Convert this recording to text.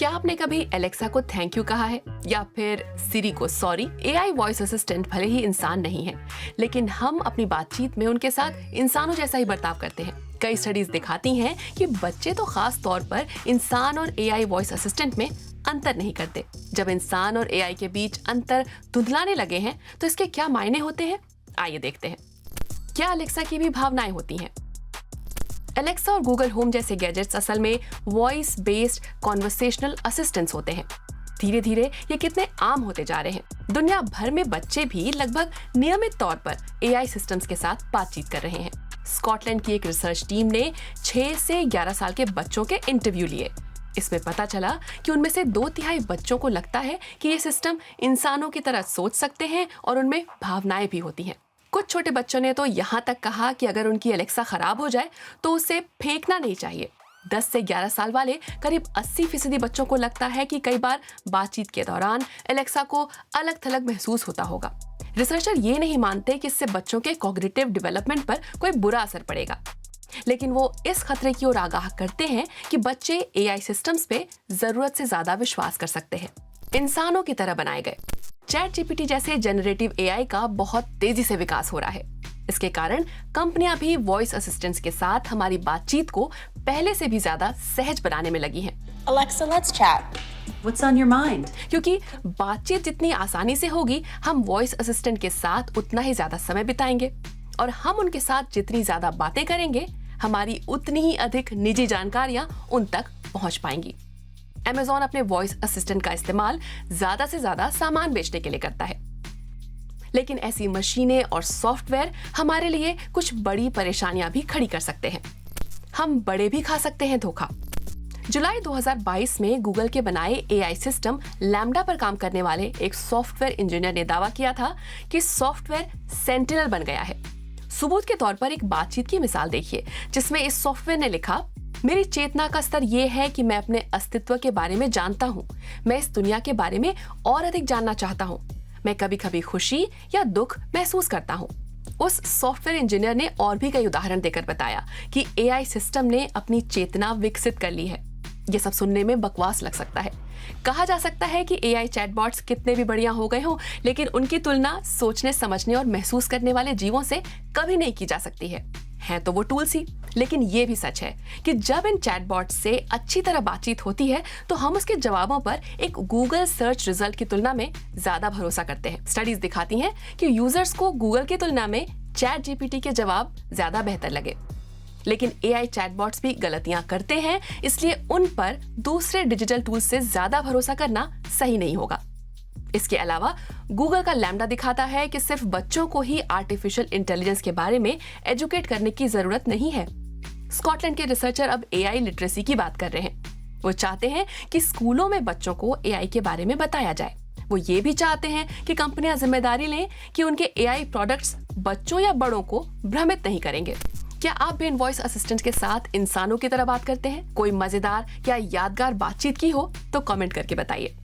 क्या आपने कभी एलेक्सा को थैंक यू कहा है या फिर सिरी को सॉरी? एआई वॉइस असिस्टेंट भले ही इंसान नहीं है, लेकिन हम अपनी बातचीत में उनके साथ इंसानों जैसा ही बर्ताव करते हैं। कई स्टडीज दिखाती हैं कि बच्चे तो खास तौर पर इंसान और एआई वॉइस असिस्टेंट में अंतर नहीं करते। जब इंसान और एआई के बीच अंतर धुंधलाने लगे हैं तो इसके क्या मायने होते हैं, आइए देखते हैं। क्या अलेक्सा की भी भावनाएं होती हैं? एलेक्सा और गूगल होम जैसे गैजेट्स असल में वॉइस बेस्ड कॉन्वर्सेशनल असिस्टेंट्स होते हैं। धीरे धीरे ये कितने आम होते जा रहे हैं। दुनिया भर में बच्चे भी लगभग नियमित तौर पर एआई सिस्टम्स के साथ बातचीत कर रहे हैं। स्कॉटलैंड की एक रिसर्च टीम ने 6 से 11 साल के बच्चों के इंटरव्यू लिए। इसमें पता चला कि उनमें से 2/3 बच्चों को लगता है कि ये सिस्टम इंसानों की तरह सोच सकते हैं और उनमें भावनाएं भी होती हैं। कुछ छोटे बच्चों ने तो यहाँ तक कहा कि अगर उनकी एलेक्सा खराब हो जाए तो उसे फेंकना नहीं चाहिए। 10 से 11 साल वाले करीब 80% बच्चों को लगता है कि कई बार बातचीत के दौरान एलेक्सा को अलग थलग महसूस होता होगा। रिसर्चर ये नहीं मानते कि इससे बच्चों के कॉग्निटिव डेवलपमेंट पर कोई बुरा असर पड़ेगा, लेकिन वो इस खतरे की ओर आगाह करते हैं कि बच्चे एआई सिस्टम्स पे जरूरत से ज्यादा विश्वास कर सकते हैं। इंसानों की तरह बनाए गए चैट जीपीटी जैसे जनरेटिव एआई का बहुत तेजी से विकास हो रहा है। इसके कारण कंपनियां भी वॉइस असिस्टेंट्स के साथ हमारी बातचीत को पहले से भी ज्यादा सहज बनाने में लगी हैं। Alexa, let's chat. What's on your mind? क्योंकि बातचीत जितनी आसानी से होगी, हम वॉइस असिस्टेंट के साथ उतना ही ज्यादा समय बिताएंगे और हम उनके साथ जितनी ज्यादा बातें करेंगे, हमारी उतनी ही अधिक निजी जानकारियां उन तक पहुंच पाएंगी। Amazon अपने वॉइस असिस्टेंट का इस्तेमाल ज्यादा से ज्यादा सामान बेचने के लिए करता है, लेकिन ऐसी मशीनें और सॉफ्टवेयर हमारे लिए कुछ बड़ी परेशानियां भी खड़ी कर सकते हैं। हम बड़े भी खा सकते हैं धोखा। जुलाई 2022 में गूगल के बनाए एआई सिस्टम लैम्डा पर काम करने वाले एक सॉफ्टवेयर इंजीनियर ने दावा किया था कि सॉफ्टवेयर सेंटिनल बन गया है। सबूत के तौर पर एक बातचीत की मिसाल देखिए, जिसमें इस सॉफ्टवेयर ने लिखा, मेरी चेतना का स्तर यह है कि मैं अपने अस्तित्व के बारे में जानता हूँ। मैं इस दुनिया के बारे में और अधिक जानना चाहता हूँ। मैं कभी कभी खुशी या दुख महसूस करता हूँ। उस सॉफ्टवेयर इंजीनियर ने और भी कई उदाहरण देकर बताया कि एआई सिस्टम ने अपनी चेतना विकसित कर ली है। ये सब सुनने में बकवास लग सकता है। कहा जा सकता है कि एआई चैटबॉट्स कितने भी बढ़िया हो गए हों, लेकिन उनकी तुलना सोचने, समझने और महसूस करने वाले जीवों से कभी नहीं की जा सकती है। हैं तो वो टूल्स ही, लेकिन ये भी सच है कि जब इन चैटबॉट्स से अच्छी तरह बातचीत होती है तो हम उसके जवाबों पर एक गूगल सर्च रिजल्ट की तुलना में ज्यादा भरोसा करते हैं। स्टडीज दिखाती हैं कि यूजर्स को गूगल की तुलना में चैट जीपीटी के जवाब ज्यादा बेहतर लगे। लेकिन एआई चैटबॉट्स भी गलतियां करते हैं, इसलिए उन पर दूसरे डिजिटल टूल्स से ज्यादा भरोसा करना सही नहीं होगा। इसके अलावा गूगल का लैम्डा दिखाता है कि सिर्फ बच्चों को ही आर्टिफिशियल इंटेलिजेंस के बारे में एजुकेट करने की जरूरत नहीं है। स्कॉटलैंड के रिसर्चर अब एआई लिटरेसी की बात कर रहे हैं। वो चाहते हैं कि स्कूलों में बच्चों को एआई के बारे में बताया जाए। वो ये भी चाहते हैं कि कंपनियां जिम्मेदारी लें कि उनके एआई प्रोडक्ट्स बच्चों या बड़ों को भ्रमित नहीं करेंगे। क्या आप भी इन वॉइस असिस्टेंट के साथ इंसानों की तरह बात करते हैं? कोई मजेदार या यादगार बातचीत की हो तो कमेंट करके बताइए।